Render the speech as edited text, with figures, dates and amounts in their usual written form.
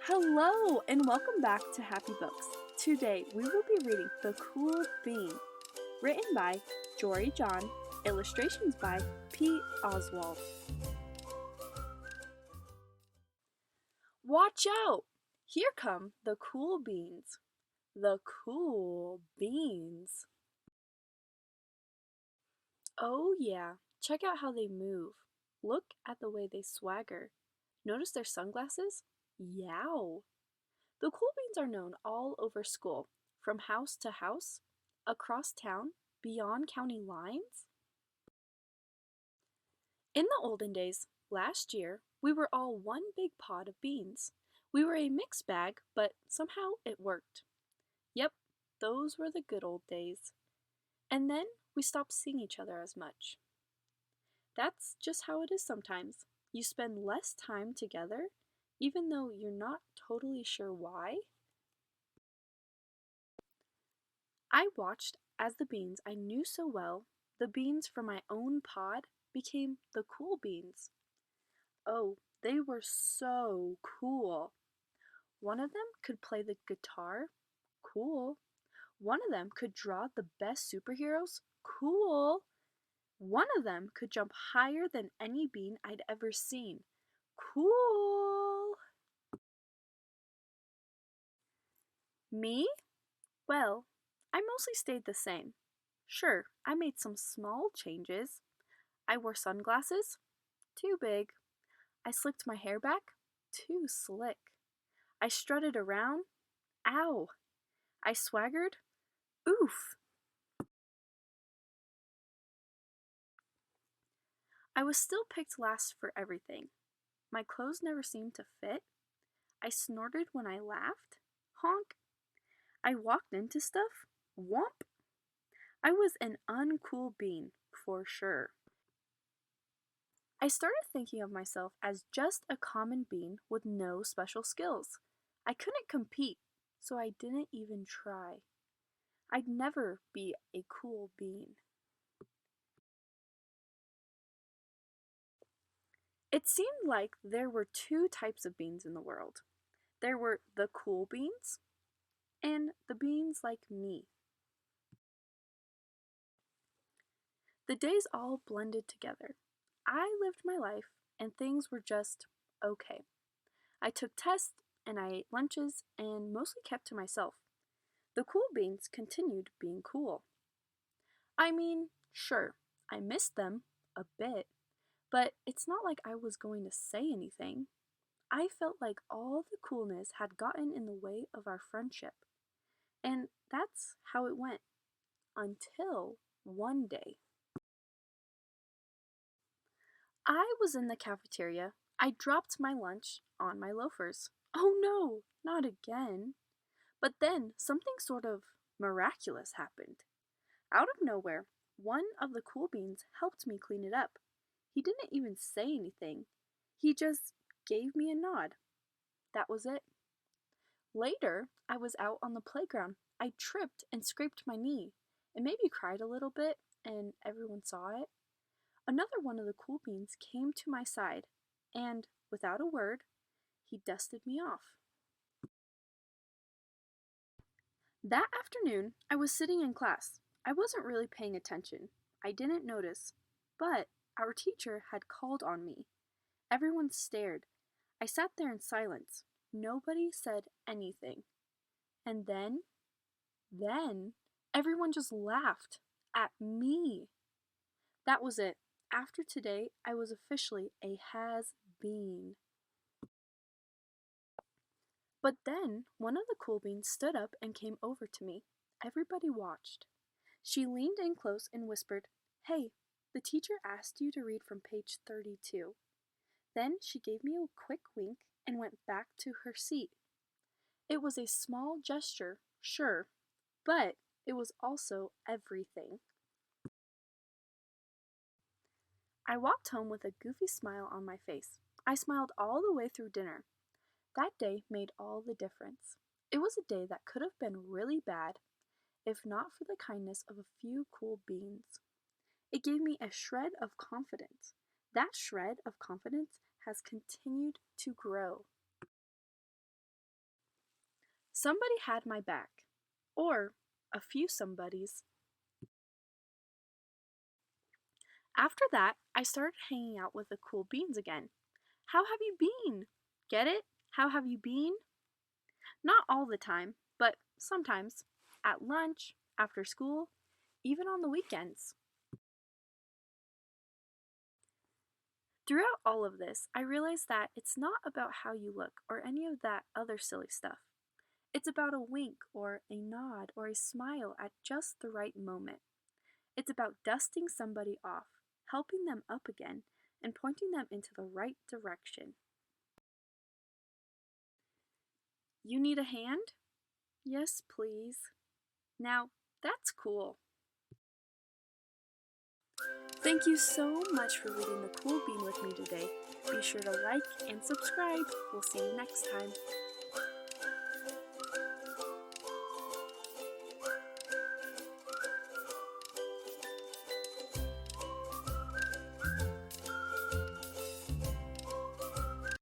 Hello and welcome back to Happy Books. Today we will be reading The Cool Bean, written by Jory John, illustrations by P. Oswald. Watch out! Here come the cool beans. The cool beans. Oh yeah, check out how they move. Look at the way they swagger. Notice their sunglasses? Yow! The cool beans are known all over school, from house to house, across town, beyond county lines. In the olden days, last year, we were all one big pot of beans. We were a mixed bag, but somehow it worked. Yep, those were the good old days. And then we stopped seeing each other as much. That's just how it is sometimes. You spend less time together, even though you're not totally sure why. I watched as the beans I knew so well, the beans from my own pod, became the cool beans. Oh, they were so cool. One of them could play the guitar. Cool. One of them could draw the best superheroes. Cool. One of them could jump higher than any bean I'd ever seen. Cool. Me? Well, I mostly stayed the same. Sure, I made some small changes. I wore sunglasses. Too big. I slicked my hair back. Too slick. I strutted around. Ow. I swaggered. Oof. I was still picked last for everything. My clothes never seemed to fit. I snorted when I laughed. Honk. I walked into stuff. Whomp. I was an uncool bean, for sure. I started thinking of myself as just a common bean with no special skills. I couldn't compete, so I didn't even try. I'd never be a cool bean. It seemed like there were two types of beans in the world. There were the cool beans and the beans like me. The days all blended together. I lived my life and things were just okay. I took tests and I ate lunches and mostly kept to myself. The cool beans continued being cool. I mean, sure, I missed them a bit, but it's not like I was going to say anything. I felt like all the coolness had gotten in the way of our friendship. And that's how it went. Until one day. I was in the cafeteria. I dropped my lunch on my loafers. Oh no, not again. But then something sort of miraculous happened. Out of nowhere, one of the cool beans helped me clean it up. He didn't even say anything. He just gave me a nod. That was it. Later, I was out on the playground. I tripped and scraped my knee. It maybe cried a little bit, and everyone saw it. Another one of the cool beans came to my side, and, without a word, he dusted me off. That afternoon, I was sitting in class. I wasn't really paying attention. I didn't notice, but our teacher had called on me. Everyone stared. I sat there in silence. Nobody said anything. And then, everyone just laughed at me. That was it. After today, I was officially a has-been. But then, one of the cool beans stood up and came over to me. Everybody watched. She leaned in close and whispered, "Hey, the teacher asked you to read from page 32. Then she gave me a quick wink and went back to her seat. It was a small gesture, sure, but it was also everything. I walked home with a goofy smile on my face. I smiled all the way through dinner. That day made all the difference. It was a day that could have been really bad if not for the kindness of a few cool beans. It gave me a shred of confidence. That shred of confidence has continued to grow. Somebody had my back. Or a few somebodies. After that, I started hanging out with the cool beans again. How have you been? Get it? How have you been? Not all the time, but sometimes. At lunch, after school, even on the weekends. Throughout all of this, I realized that it's not about how you look or any of that other silly stuff. It's about a wink or a nod or a smile at just the right moment. It's about dusting somebody off, helping them up again, and pointing them into the right direction. You need a hand? Yes, please. Now, that's cool. Thank you so much for reading The Cool Bean with me today. Be sure to like and subscribe. We'll see you next time.